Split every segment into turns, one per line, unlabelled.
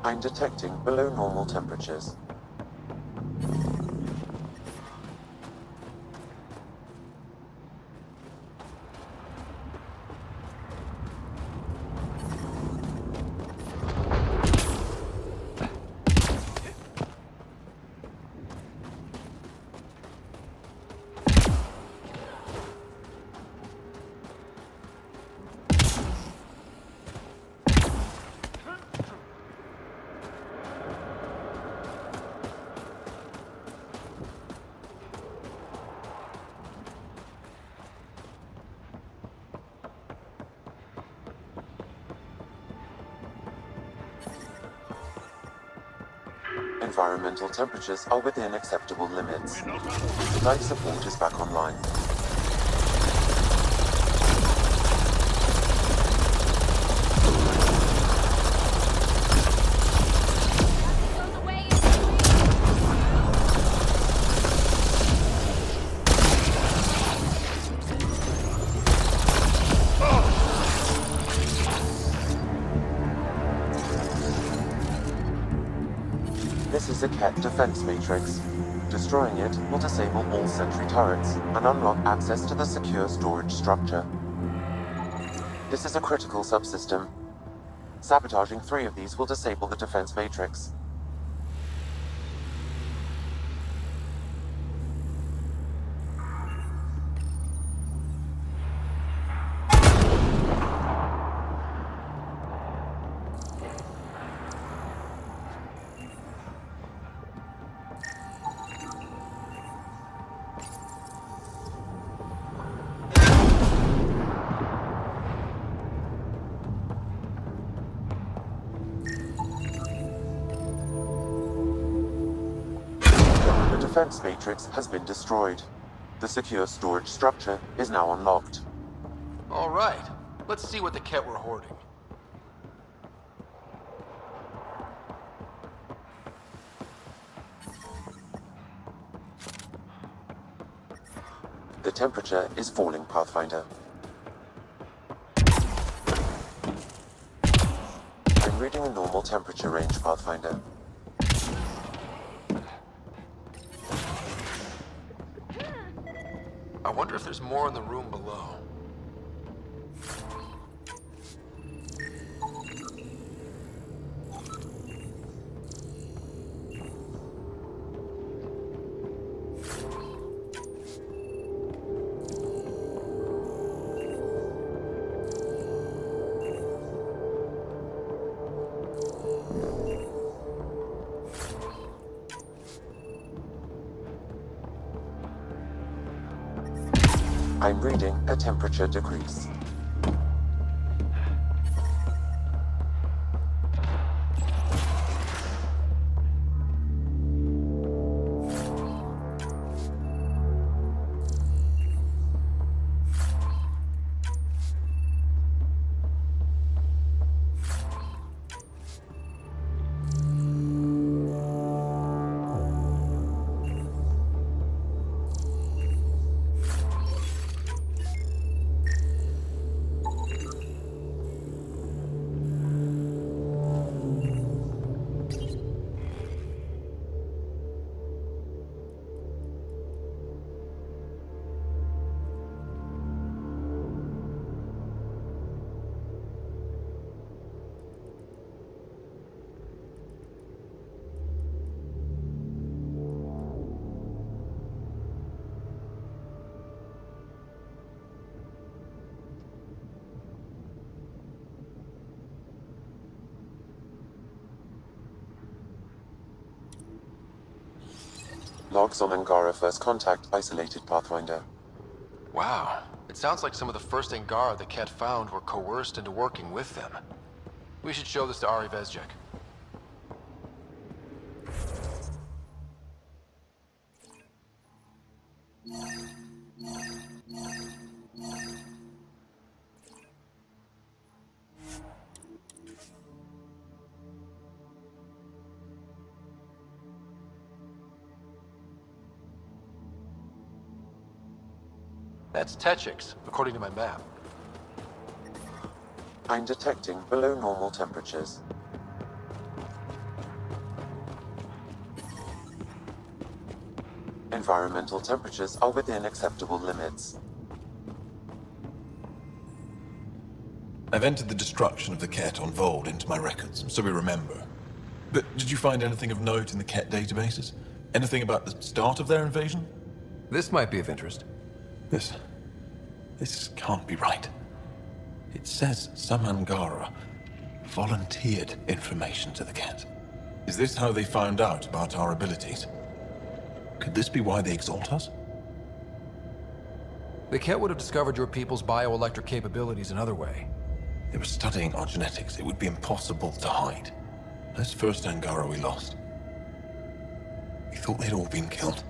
I'm detecting below normal temperatures. Environmental temperatures are within acceptable limits. Life support is back online. This is a cat defense matrix. Destroying it will disable all sentry turrets and unlock access to the secure storage structure. This is a critical subsystem. Sabotaging 3 of these will disable the defense matrix. The defense matrix has been destroyed. The secure storage structure is now unlocked.
All right, let's see what the cat we're hoarding.
The temperature is falling, Pathfinder. I'm reading a normal temperature range, Pathfinder.
I wonder if there's more in the room below.
I'm reading a temperature decrease. Logs on Angara first contact isolated, Pathfinder.
Wow, it sounds like some of the first Angara the cat found were coerced into working with them. We should show this to Ari Vesjek. That's Techix, according to my map.
I'm detecting below normal temperatures. Environmental temperatures are within acceptable limits.
I've entered the destruction of the Ket on Voeld into my records, so we remember. But did you find anything of note in the Ket databases? Anything about the start of their invasion?
This might be of interest.
This can't be right. It says some Angara volunteered information to the Ket. Is this how they found out about our abilities? Could this be why they exalt us?
The Ket would have discovered your people's bioelectric capabilities another way.
They were studying our genetics. It would be impossible to hide. This first Angara we lost. We thought they'd all been killed.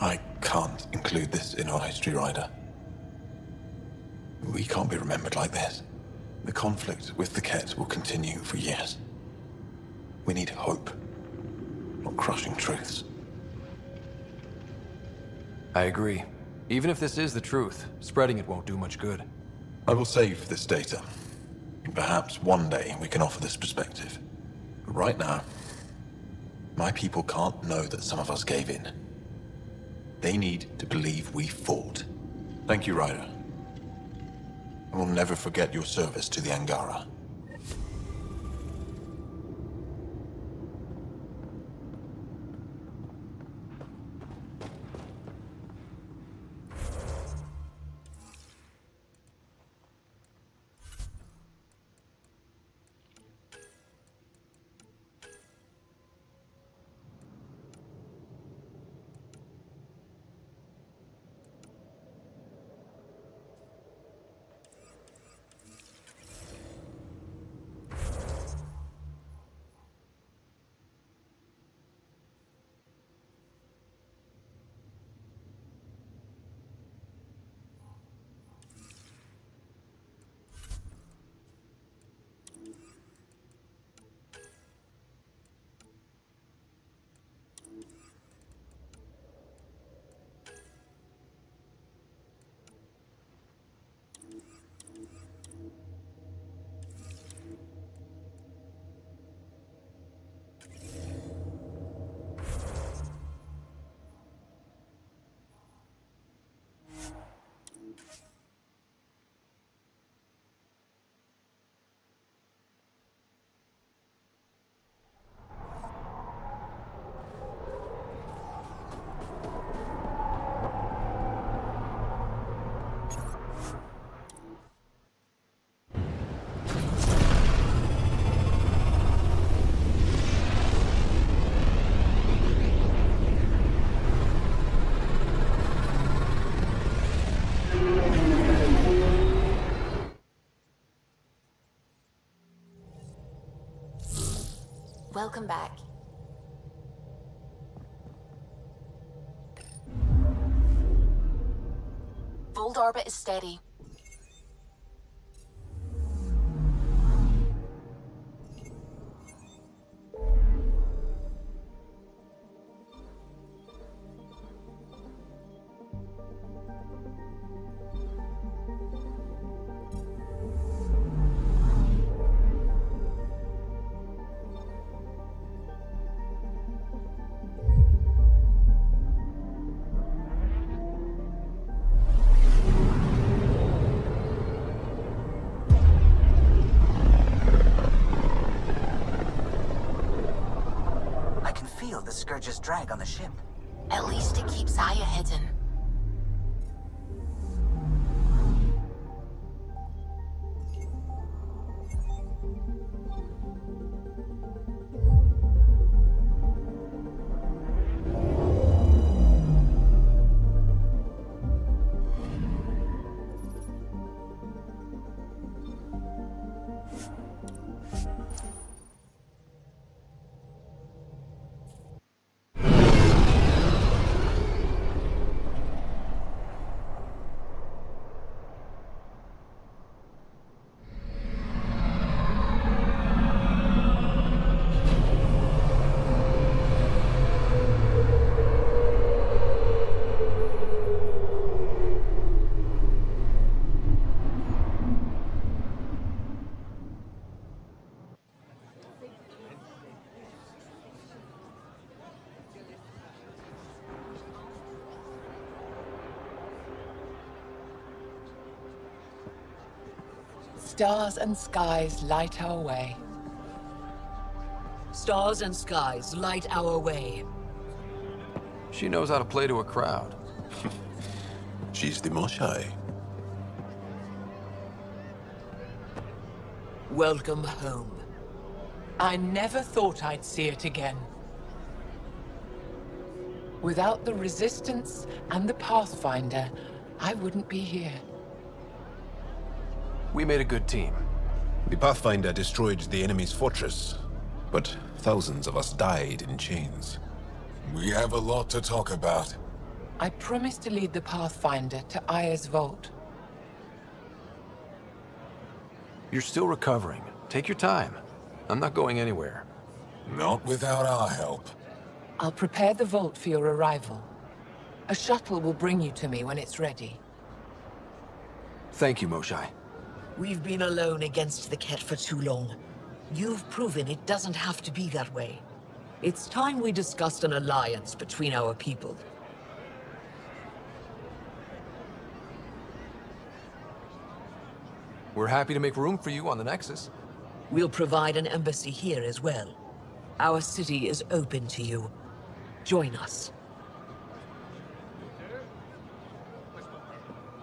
I can't include this in our history, Ryder. We can't be remembered like this. The conflict with the Ket will continue for years. We need hope, not crushing truths.
I agree. Even if this is the truth, spreading it won't do much good.
I will save this data. Perhaps one day we can offer this perspective. But right now, my people can't know that some of us gave in. They need to believe we fought. Thank you, Ryder. I will never forget your service to the Angara.
Welcome back. Voeld orbit is steady.
The Scourge's drag on the ship.
At least it keeps Aya hidden.
Stars and skies light our way.
Stars and skies light our way.
She knows how to play to a crowd.
She's the more shy.
Welcome home.
I never thought I'd see it again. Without the Resistance and the Pathfinder, I wouldn't be here.
We made a good team.
The Pathfinder destroyed the enemy's fortress, but thousands of us died in chains.
We have a lot to talk about.
I promised to lead the Pathfinder to Aya's vault.
You're still recovering. Take your time. I'm not going anywhere.
Not without our help.
I'll prepare the vault for your arrival. A shuttle will bring you to me when it's ready.
Thank you, Moshai.
We've been alone against the Ket for too long. You've proven it doesn't have to be that way. It's time we discussed an alliance between our people.
We're happy to make room for you on the Nexus.
We'll provide an embassy here as well. Our city is open to you. Join us.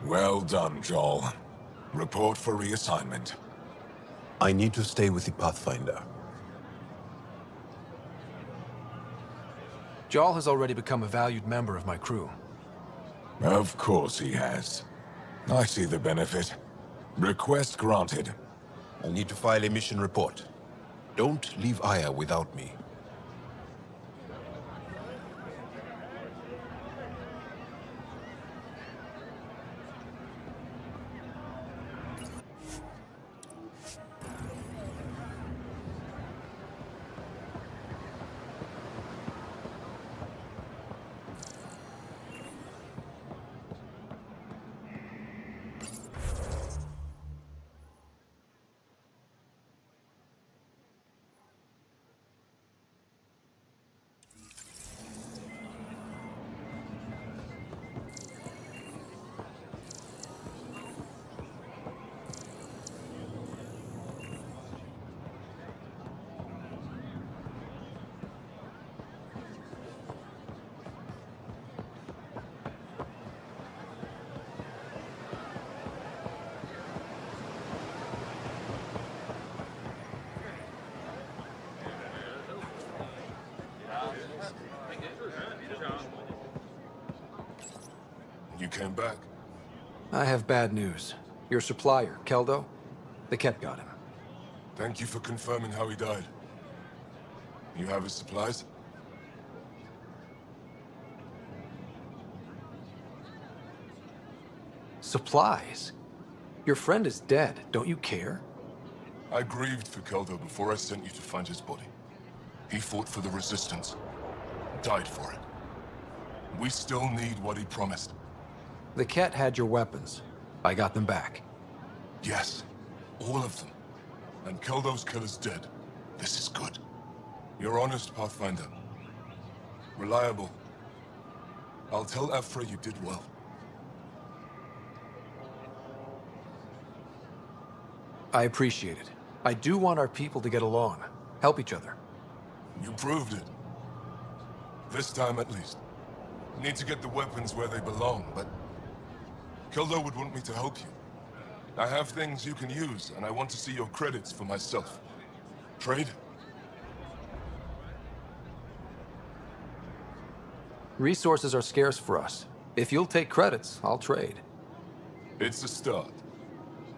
Well done, Joel. Report for reassignment.
I need to stay with the Pathfinder.
Jarl has already become a valued member of my crew.
Of course he has. I see the benefit. Request granted.
I need to file a mission report. Don't leave Aya without me.
You came back?
I have bad news. Your supplier, Keldo, the Ket got him.
Thank you for confirming how he died. You have his supplies?
Supplies? Your friend is dead. Don't you care?
I grieved for Keldo before I sent you to find his body. He fought for the Resistance. Died for it. We still need what he promised.
The Ket had your weapons. I got them back.
Yes, all of them. And Keldo's killer's dead. This is good. You're honest, Pathfinder. Reliable. I'll tell Afra you did well.
I appreciate it. I do want our people to get along. Help each other.
You proved it. This time at least. Need to get the weapons where they belong, but... Keldo would want me to help you. I have things you can use, and I want to see your credits for myself. Trade?
Resources are scarce for us. If you'll take credits, I'll trade.
It's a start.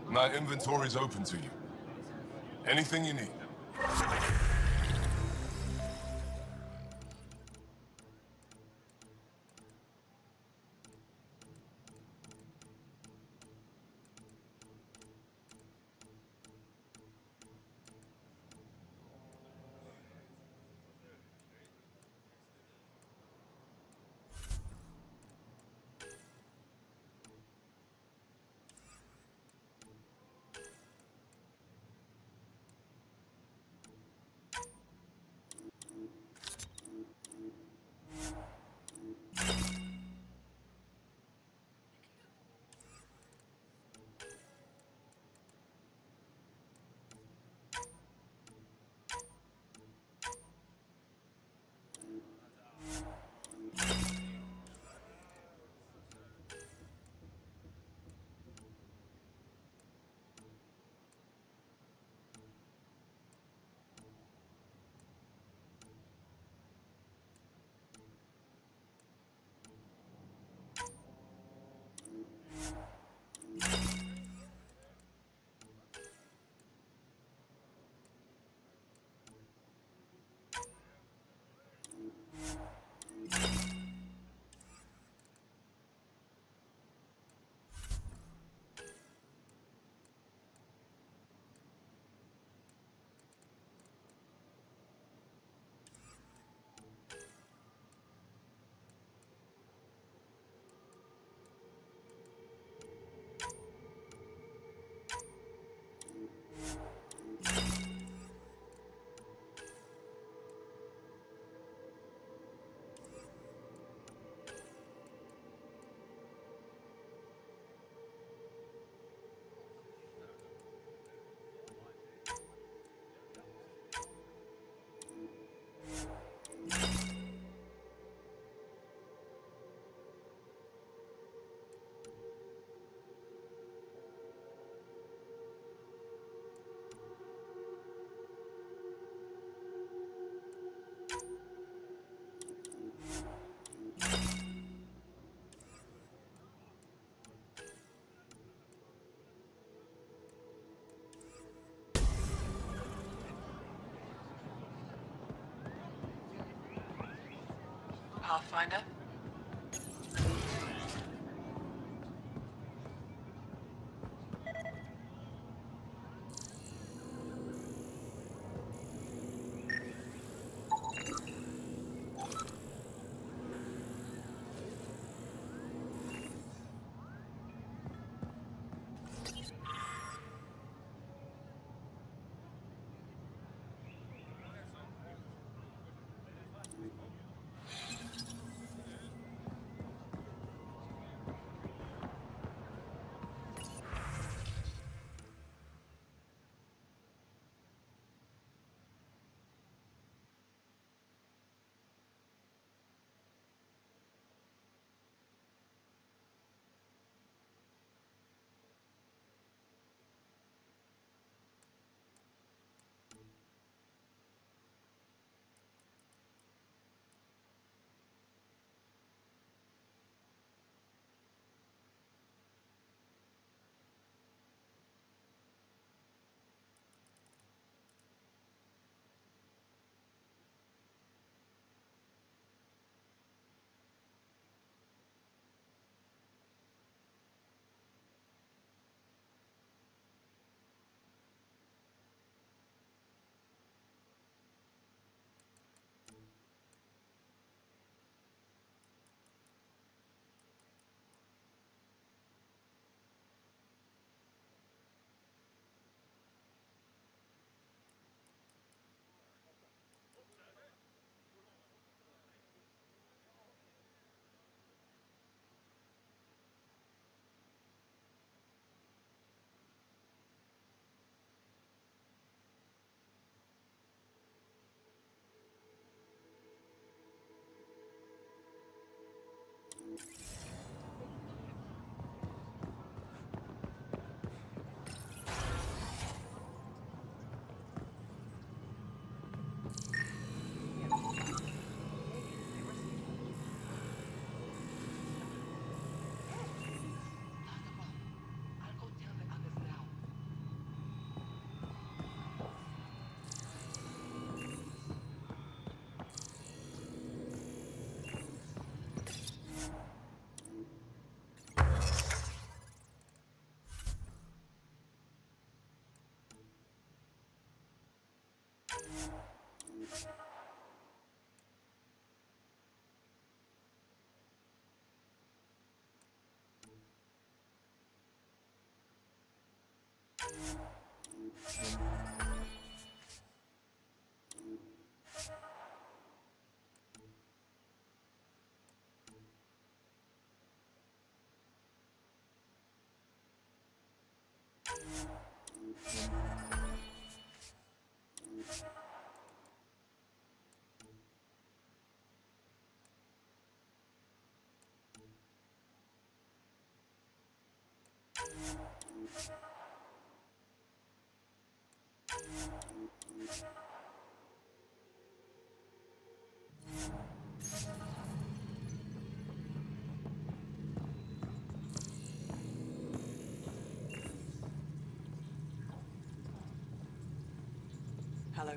My inventory's open to you. Anything you need.
Pathfinder? Hello.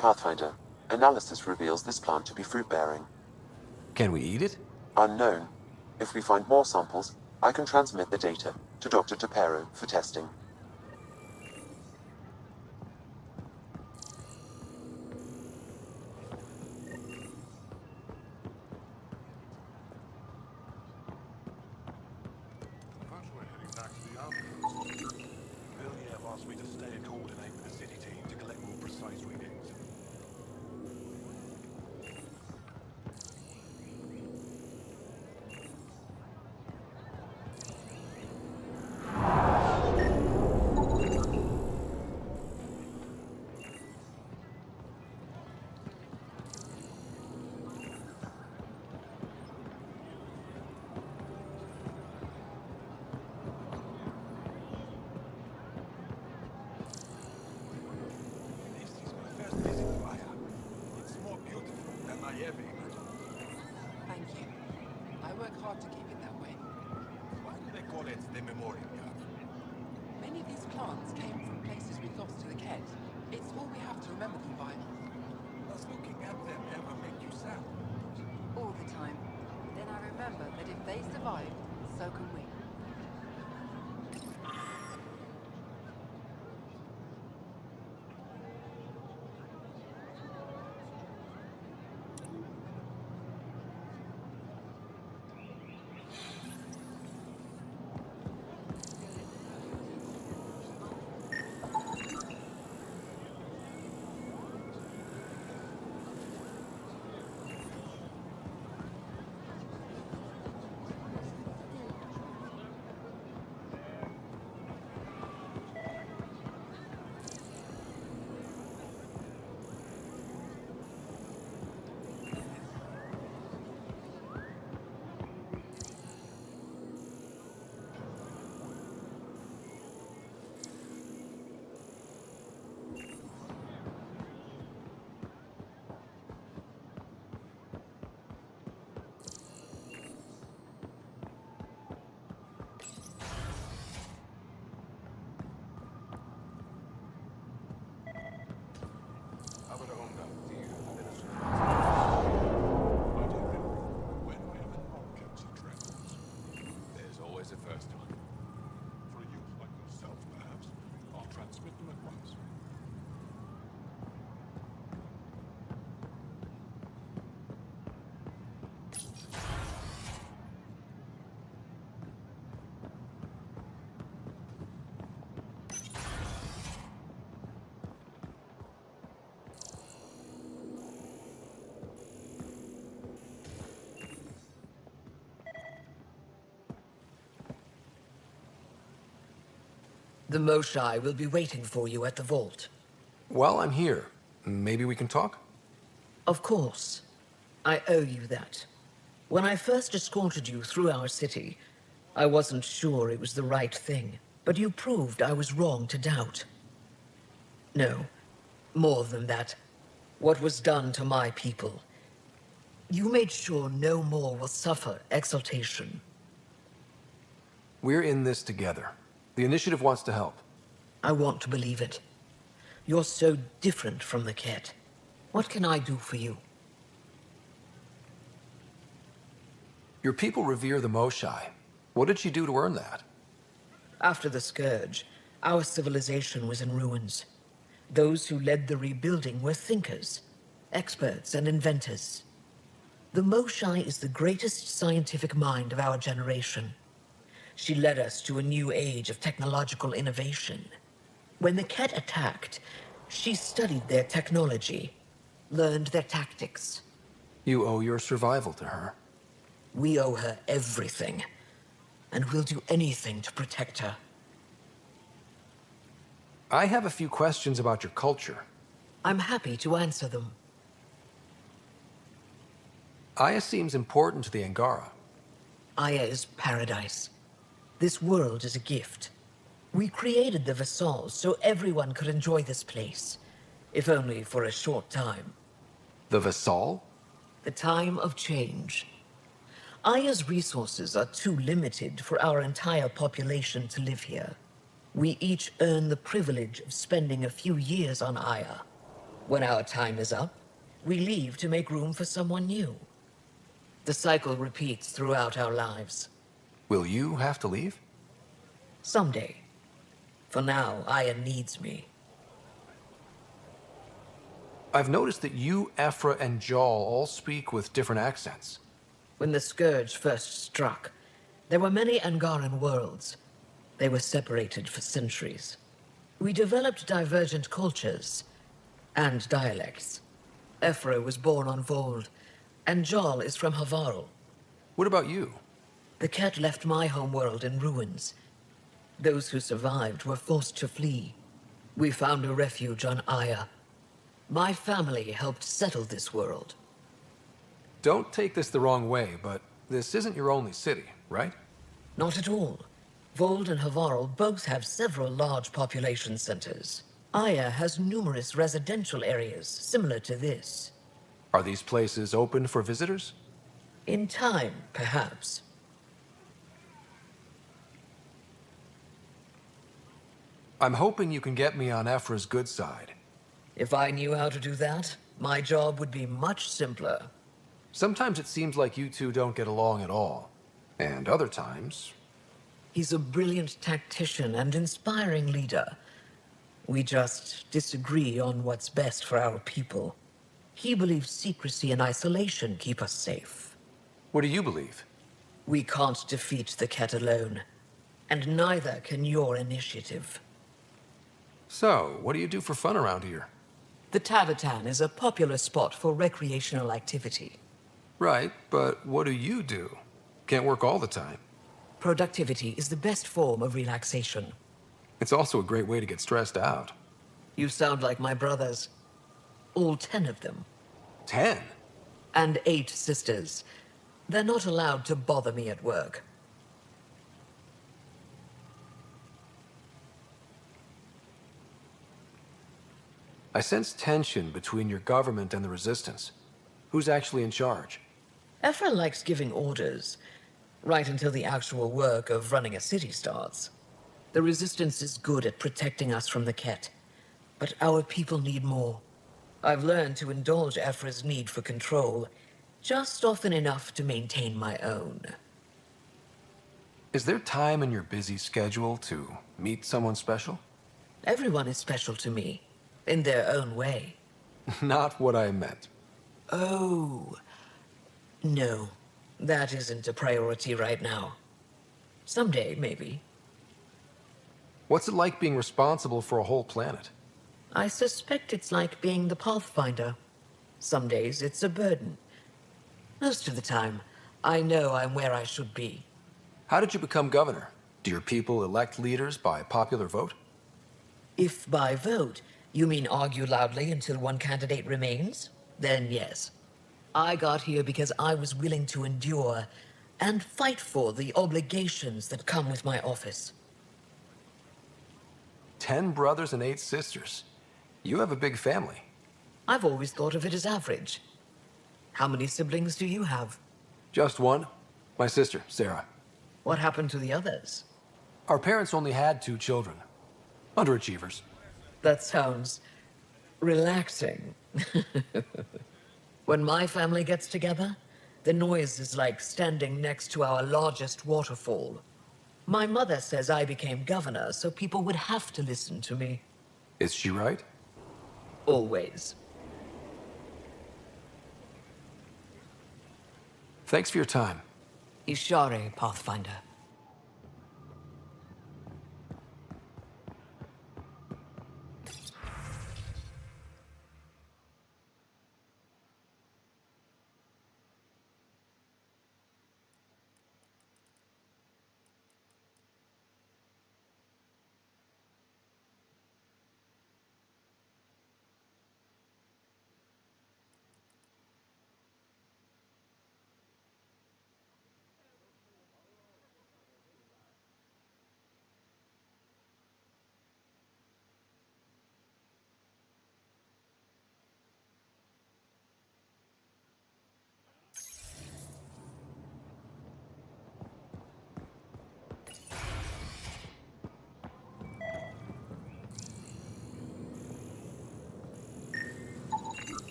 Pathfinder. Analysis reveals this plant to be fruit-bearing.
Can we eat it?
Unknown. If we find more samples, I can transmit the data to Dr. Tapero for testing.
Thank you. I work hard to keep it that way.
Why do they call it the memorial?
Many of these plants came from places we lost to the Ket. It's all we have to remember them by.
Does looking at them ever make you sad?
All the time. Then I remember that if they survive, so can we.
The Moshai will be waiting for you at the vault.
While I'm here, maybe we can talk?
Of course. I owe you that. When I first escorted you through our city, I wasn't sure it was the right thing, but you proved I was wrong to doubt. No, more than that. What was done to my people. You made sure no more will suffer exaltation.
We're in this together. The Initiative wants to help.
I want to believe it. You're so different from the Ket. What can I do for you?
Your people revere the Moshai. What did she do to earn that?
After the Scourge, our civilization was in ruins. Those who led the rebuilding were thinkers, experts and inventors. The Moshai is the greatest scientific mind of our generation. She led us to a new age of technological innovation. When the Ket attacked, she studied their technology, learned their tactics.
You owe your survival to her.
We owe her everything, and we'll do anything to protect her.
I have a few questions about your culture.
I'm happy to answer them.
Aya seems important to the Angara.
Aya is paradise. This world is a gift. We created the Vassals so everyone could enjoy this place, if only for a short time.
The Vassal?
The time of change. Aya's resources are too limited for our entire population to live here. We each earn the privilege of spending a few years on Aya. When our time is up, we leave to make room for someone new. The cycle repeats throughout our lives.
Will you have to leave?
Someday. For now, Aya needs me.
I've noticed that you, Ephra, and Jal all speak with different accents.
When the Scourge first struck, there were many Angaran worlds. They were separated for centuries. We developed divergent cultures and dialects. Ephra was born on Voeld, and Jal is from Havarl.
What about you?
The cat left my homeworld in ruins. Those who survived were forced to flee. We found a refuge on Aya. My family helped settle this world.
Don't take this the wrong way, but this isn't your only city, right?
Not at all. Voeld and Havarl both have several large population centers. Aya has numerous residential areas similar to this.
Are these places open for visitors?
In time, perhaps.
I'm hoping you can get me on Ephra's good side.
If I knew how to do that, my job would be much simpler.
Sometimes it seems like you two don't get along at all. And other times...
He's a brilliant tactician and inspiring leader. We just disagree on what's best for our people. He believes secrecy and isolation keep us safe.
What do you believe?
We can't defeat the cat alone. And neither can your initiative.
So, what do you do for fun around here?
The Tavatan is a popular spot for recreational activity.
Right, but what do you do? Can't work all the time.
Productivity is the best form of relaxation.
It's also a great way to get stressed out.
You sound like my brothers. All 10 of them.
10?
And 8 sisters. They're not allowed to bother me at work.
I sense tension between your government and the resistance. Who's actually in charge?
Ephra likes giving orders, right until the actual work of running a city starts. The resistance is good at protecting us from the Ket, but our people need more. I've learned to indulge Ephra's need for control, just often enough to maintain my own.
Is there time in your busy schedule to meet someone special?
Everyone is special to me, in their own way.
Not what I meant.
Oh. No, that isn't a priority right now. Someday, maybe.
What's it like being responsible for a whole planet?
I suspect it's like being the Pathfinder. Some days it's a burden. Most of the time, I know I'm where I should be.
How did you become governor? Do your people elect leaders by popular vote?
If by vote, you mean argue loudly until one candidate remains, then yes. I got here because I was willing to endure and fight for the obligations that come with my office.
10 brothers and 8 sisters. You have a big family.
I've always thought of it as average. How many siblings do you have?
Just one. My sister, Sarah.
What happened to the others?
Our parents only had 2 children. Underachievers.
That sounds relaxing. When my family gets together, the noise is like standing next to our largest waterfall. My mother says I became governor, so people would have to listen to me.
Is she right?
Always.
Thanks for your time.
Ishare, Pathfinder.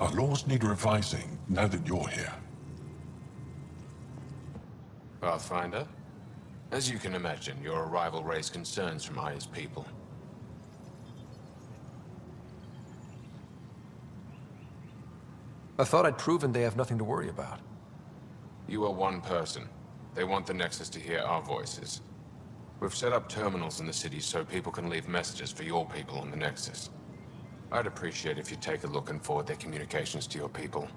Our laws need revising now that you're here.
Pathfinder? As you can imagine, your arrival raised concerns from Aya's people.
I thought I'd proven they have nothing to worry about.
You are one person. They want the Nexus to hear our voices. We've set up terminals in the city so people can leave messages for your people on the Nexus. I'd appreciate if you take a look and forward their communications to your people.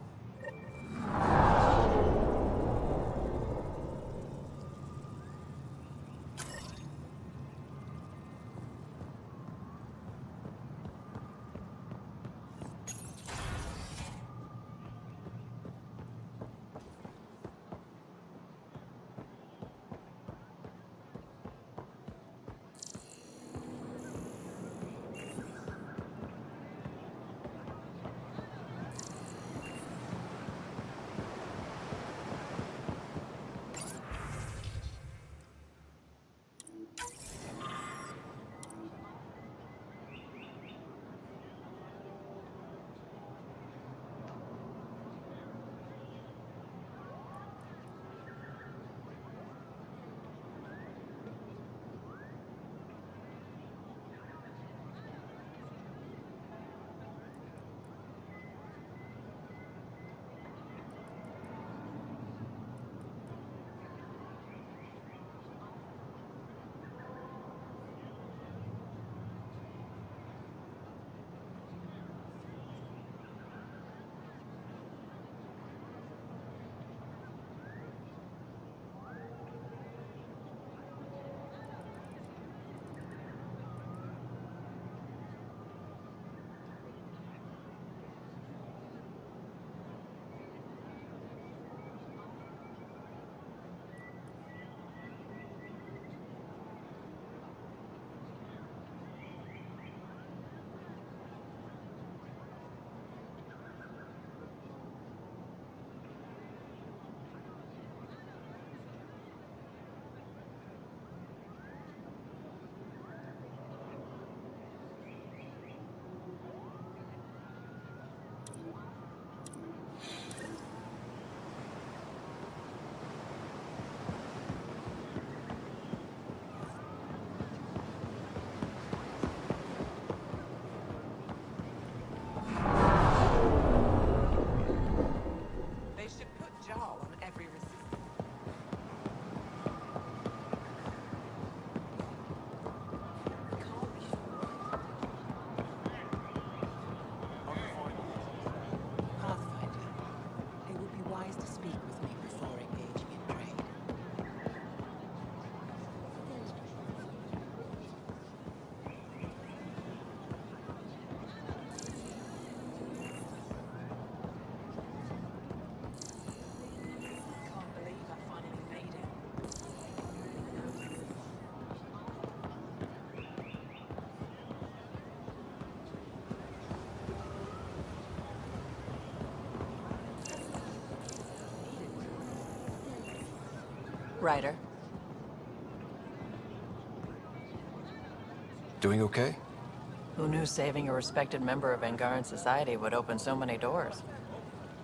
Ryder.
Doing okay?
Who knew saving a respected member of Angaran society would open so many doors?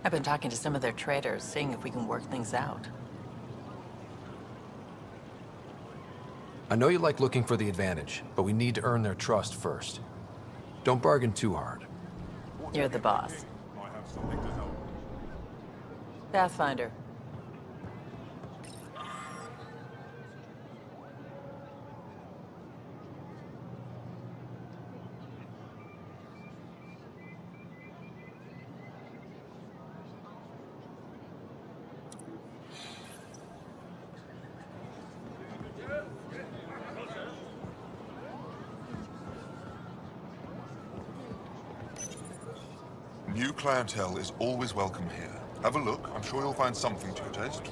I've been talking to some of their traders, seeing if we can work things out.
I know you like looking for the advantage, but we need to earn their trust first. Don't bargain too hard.
You're the boss. Pathfinder.
New clientele is always welcome here. Have a look. I'm sure you'll find something to your taste.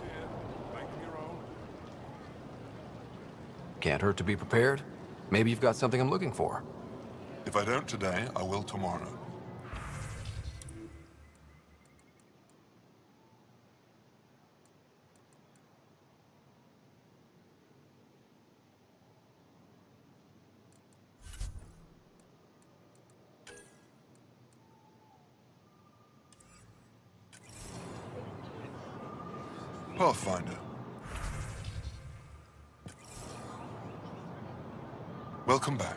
Can't hurt to be prepared. Maybe you've got something I'm looking for.
If I don't today, I will tomorrow. Pathfinder. Welcome back.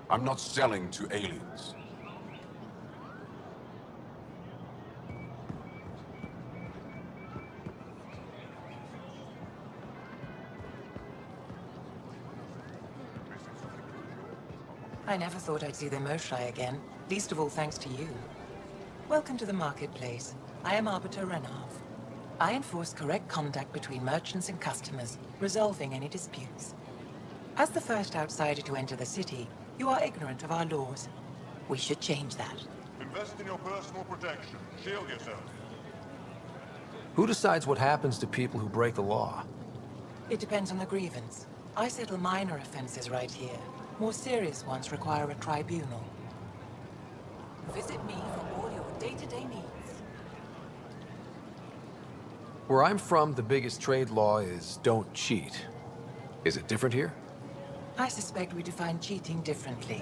I'm not selling to aliens.
I never thought I'd see the Moshae again, least of all thanks to you. Welcome to the marketplace. I am Arbitr Renaав. I enforce correct conduct between merchants and customers, resolving any disputes. As the first outsider to enter the city, you are ignorant of our laws. We should change that.
Invest in your personal protection. Shield yourself.
Who decides what happens to people who break the law?
It depends on the grievance. I settle minor offenses right here. More serious ones require a tribunal. Visit me for all your day-to-day needs.
Where I'm from, the biggest trade law is don't cheat. Is it different here?
I suspect we define cheating differently.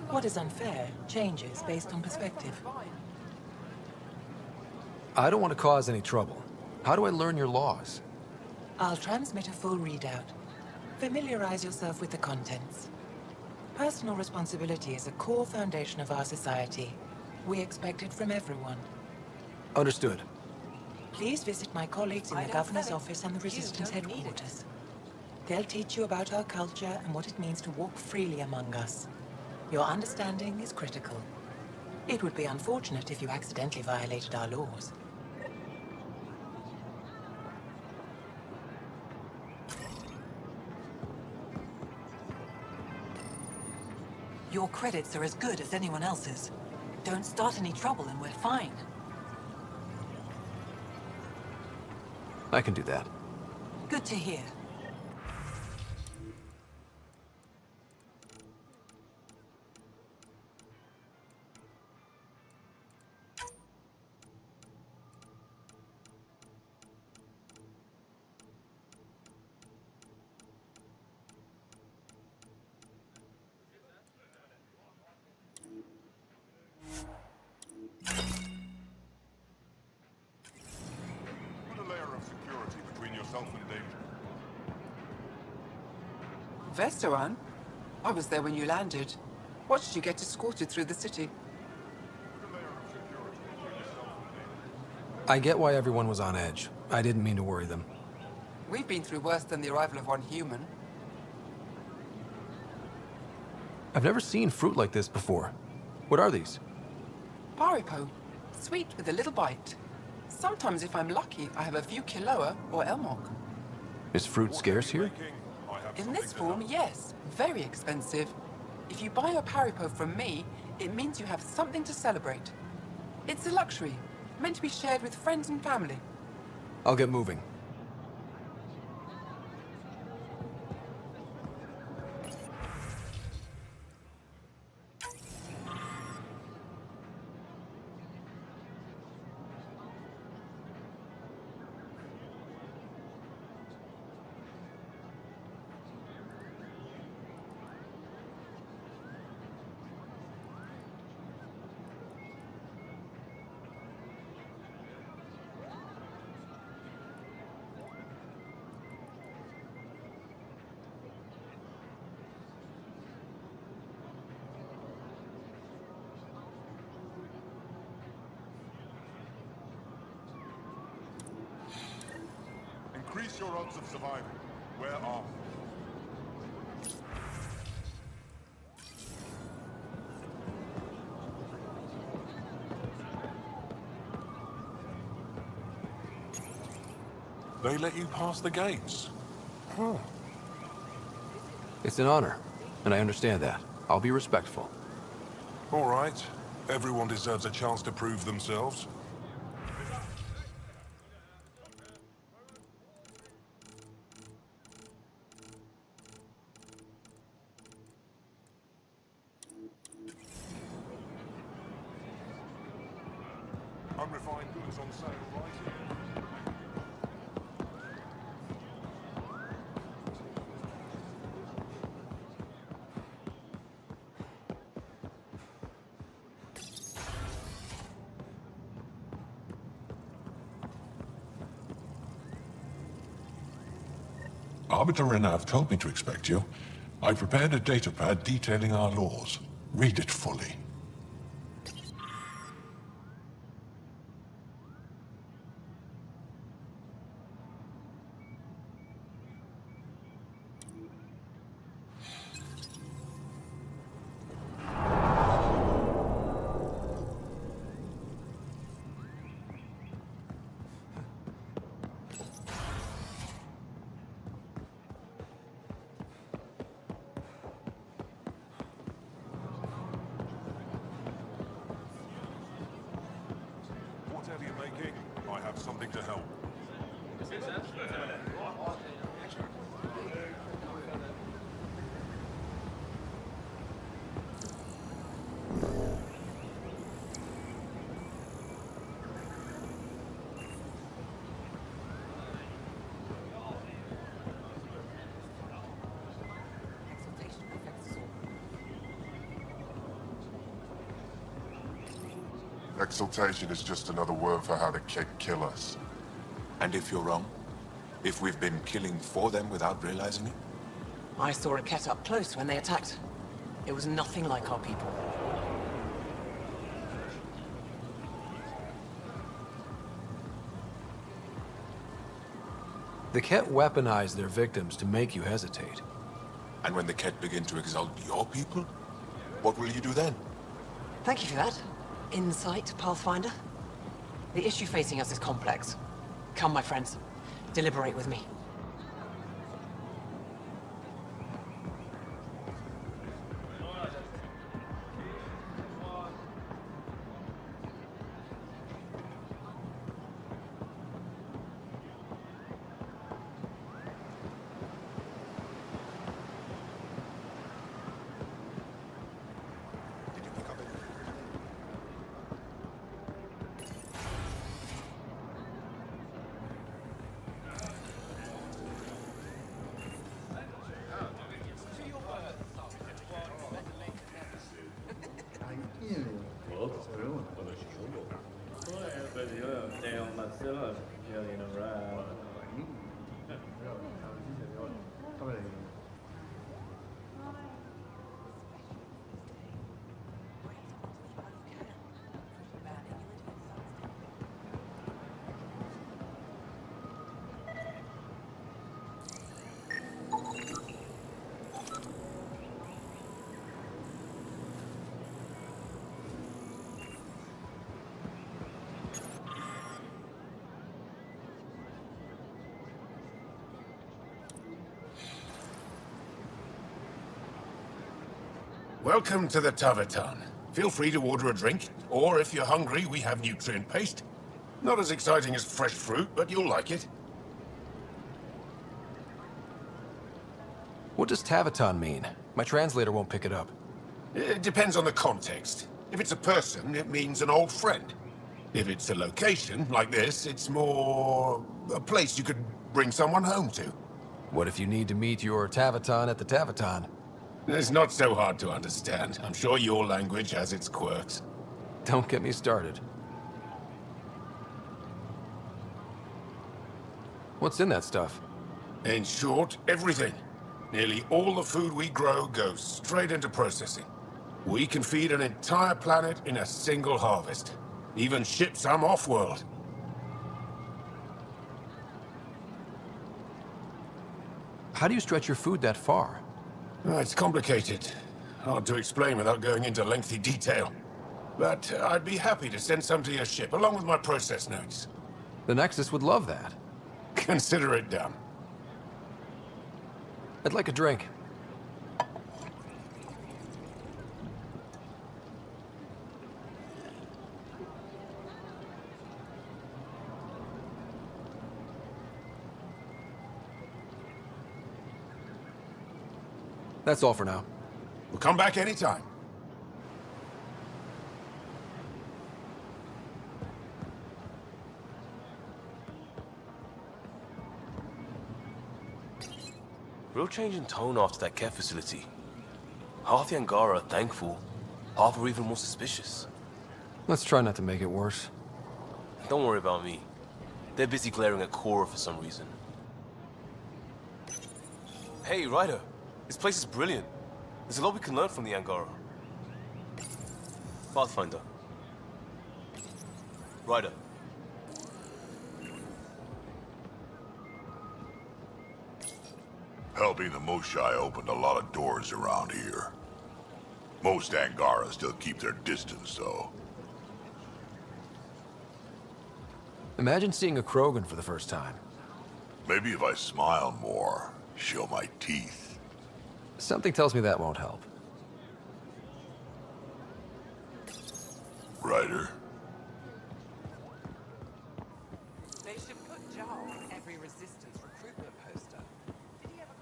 What is unfair changes based on perspective.
I don't want to cause any trouble. How do I learn your laws?
I'll transmit a full readout. Familiarize yourself with the contents. Personal responsibility is a core foundation of our society. We expect it from everyone.
Understood.
Please visit my colleagues in the Governor's office and the Resistance headquarters. They'll teach you about our culture and what it means to walk freely among us. Your understanding is critical. It would be unfortunate if you accidentally violated our laws.
Your credits are as good as anyone else's. Don't start any trouble and we're fine.
I can do that.
Good to hear.
Vestaran? I was there when you landed. Watched you get escorted through the city.
I get why everyone was on edge. I didn't mean to worry them.
We've been through worse than the arrival of one human.
I've never seen fruit like this before. What are these?
Paripo. Sweet with a little bite. Sometimes if I'm lucky, I have a few kiloa or elmok.
Is fruit scarce here?
In this form, yes. Very expensive. If you buy a paripo from me, it means you have something to celebrate. It's a luxury, meant to be shared with friends and family.
I'll get moving.
Increase your odds of surviving. Where are
they let you pass the gates? Oh.
It's an honor, and I understand that. I'll be respectful.
All right. Everyone deserves a chance to prove themselves. Unrefined goods on sale, right? Arbitor Renaав told me to expect you. I prepared a datapad detailing our laws. Read it fully. Whatever you're making, I have something to help. Exaltation is just another word for how the Kett kill us.
And if you're wrong? If we've been killing for them without realizing it?
I saw a Kett up close when they attacked. It was nothing like our people.
The Kett weaponize their victims to make you hesitate.
And when the Kett begin to exalt your people, what will you do then?
Thank you for that. Insight, Pathfinder. The issue facing us is complex. Come, my friends. Deliberate with me.
Welcome to the Tavertan. Feel free to order a drink, or if you're hungry, we have nutrient paste. Not as exciting as fresh fruit, but you'll like it.
What does Tavertan mean? My translator won't pick it up.
It depends on the context. If it's a person, it means an old friend. If it's a location, like this, it's more a place you could bring someone home to.
What if you need to meet your Tavertan at the Tavertan?
It's not so hard to understand. I'm sure your language has its quirks.
Don't get me started. What's in that stuff?
In short, everything. Nearly all the food we grow goes straight into processing. We can feed an entire planet in a single harvest. Even ship some off-world.
How do you stretch your food that far?
It's complicated. Hard to explain without going into lengthy detail. But I'd be happy to send some to your ship, along with my process notes.
The Nexus would love that.
Consider it done.
I'd like a drink. That's all for now.
We'll come back anytime.
Real change in tone after that care facility. Half the Angara are thankful, half are even more suspicious.
Let's try not to make it worse.
Don't worry about me. They're busy glaring at Cora for some reason. Hey, Ryder. This place is brilliant. There's a lot we can learn from the Angara. Pathfinder. Ryder.
Helping the Moshai opened a lot of doors around here. Most Angara still keep their distance, though.
Imagine seeing a Krogan for the first time.
Maybe if I smile more, show my teeth.
Something tells me that won't help.
Ryder?
They should put Jar on every resistance recruitment poster. Did he ever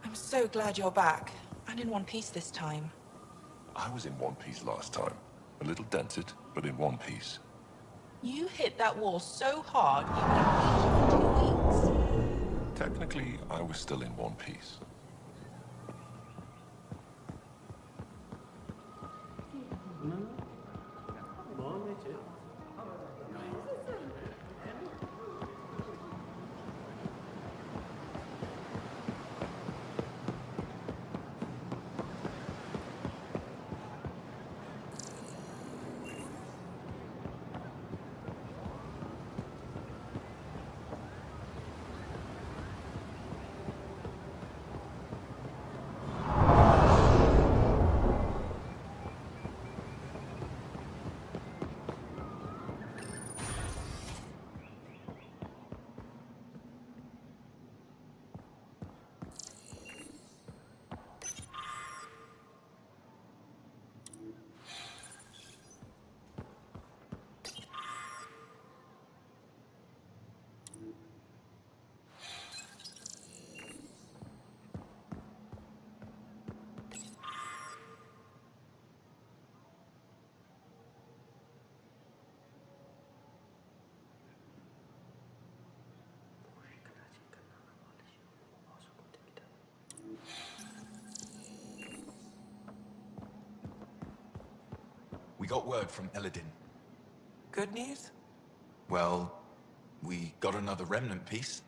I'm so glad you're back. And in one piece this time.
I was in one piece last time. A little dented, but in one piece.
You hit that wall so hard, you would have been for 2 weeks.
Technically, I was still in one piece.
We got word from Eladin.
Good news?
Well, we got another remnant piece.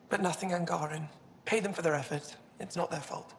But nothing Angaran. Pay them for their effort. It's not their fault.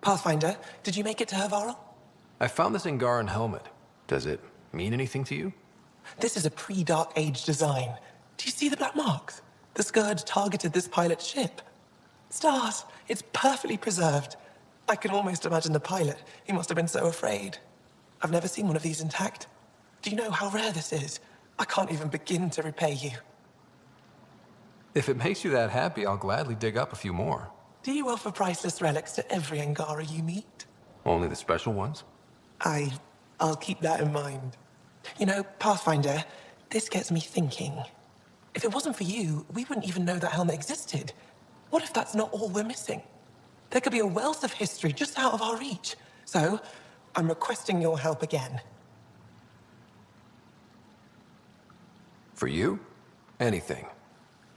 Pathfinder, did you make it to Hervarl?
I found this Angaran helmet. Does it mean anything to you?
This is a pre-Dark Age design. Do you see the black marks? The Scourge targeted this pilot's ship. Stars, it's perfectly preserved. I can almost imagine the pilot. He must have been so afraid. I've never seen one of these intact. Do you know how rare this is? I can't even begin to repay you.
If it makes you that happy, I'll gladly dig up a few more.
Do you offer priceless relics to every Angara you meet?
Only the special ones?
I'll keep that in mind. You know, Pathfinder, this gets me thinking. If it wasn't for you, we wouldn't even know that helmet existed. What if that's not all we're missing? There could be a wealth of history just out of our reach. So, I'm requesting your help again.
For you? Anything.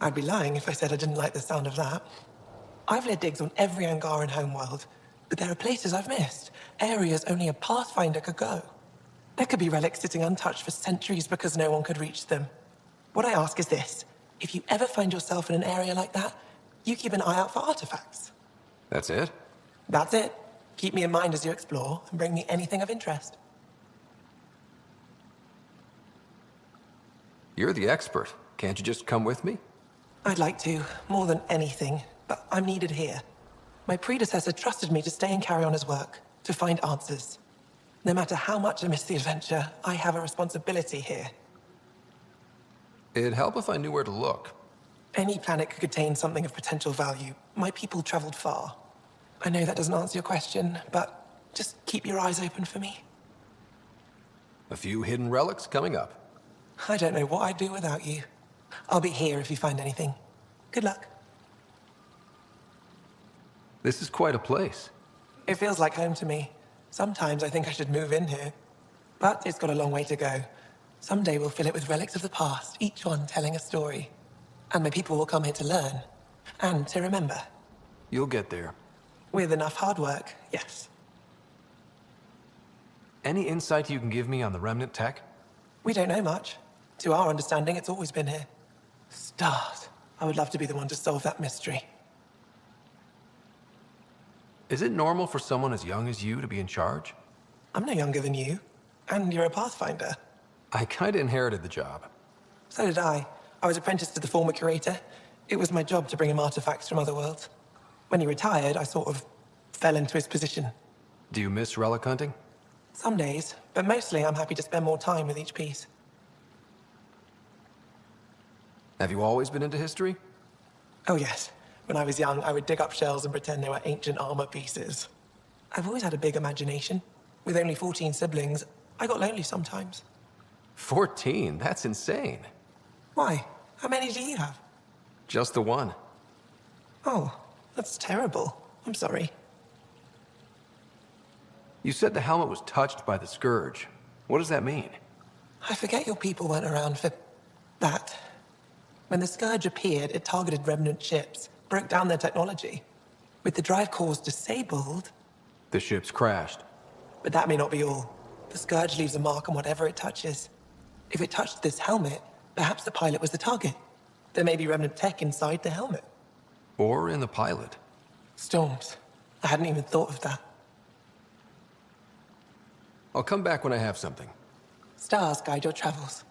I'd be lying if I said I didn't like the sound of that. I've led digs on every Angaran homeworld, but there are places I've missed, areas only a Pathfinder could go. There could be relics sitting untouched for centuries because no one could reach them. What I ask is this: if you ever find yourself in an area like that, you keep an eye out for artifacts.
That's it?
That's it. Keep me in mind as you explore, and bring me anything of interest.
You're the expert. Can't you just come with me?
I'd like to, more than anything, but I'm needed here. My predecessor trusted me to stay and carry on his work, to find answers. No matter how much I miss the adventure, I have a responsibility here.
It'd help if I knew where to look.
Any planet could contain something of potential value. My people traveled far. I know that doesn't answer your question, but just keep your eyes open for me.
A few hidden relics coming up.
I don't know what I'd do without you. I'll be here if you find anything. Good luck.
This is quite a place.
It feels like home to me. Sometimes I think I should move in here. But it's got a long way to go. Someday we'll fill it with relics of the past, each one telling a story. And my people will come here to learn. And to remember.
You'll get there.
With enough hard work, yes.
Any insight you can give me on the remnant tech?
We don't know much. To our understanding, it's always been here. Stars. I would love to be the one to solve that mystery.
Is it normal for someone as young as you to be in charge?
I'm no younger than you. And you're a Pathfinder.
I kinda inherited the job.
So did I. I was apprenticed to the former curator. It was my job to bring him artifacts from other worlds. When he retired, I sort of fell into his position.
Do you miss relic hunting?
Some days, but mostly I'm happy to spend more time with each piece.
Have you always been into history?
Oh yes. When I was young, I would dig up shells and pretend they were ancient armor pieces. I've always had a big imagination. With only 14 siblings, I got lonely sometimes.
14? That's insane.
Why? How many do you have?
Just the one.
Oh, that's terrible. I'm sorry.
You said the helmet was touched by the Scourge. What does that mean?
I forget your people weren't around for that. When the Scourge appeared, it targeted remnant ships, broke down their technology. With the drive cores disabled...
The ships crashed.
But that may not be all. The Scourge leaves a mark on whatever it touches. If it touched this helmet, perhaps the pilot was the target. There may be remnant tech inside the helmet.
Or in the pilot.
Storms. I hadn't even thought of that.
I'll come back when I have something.
Stars guide your travels.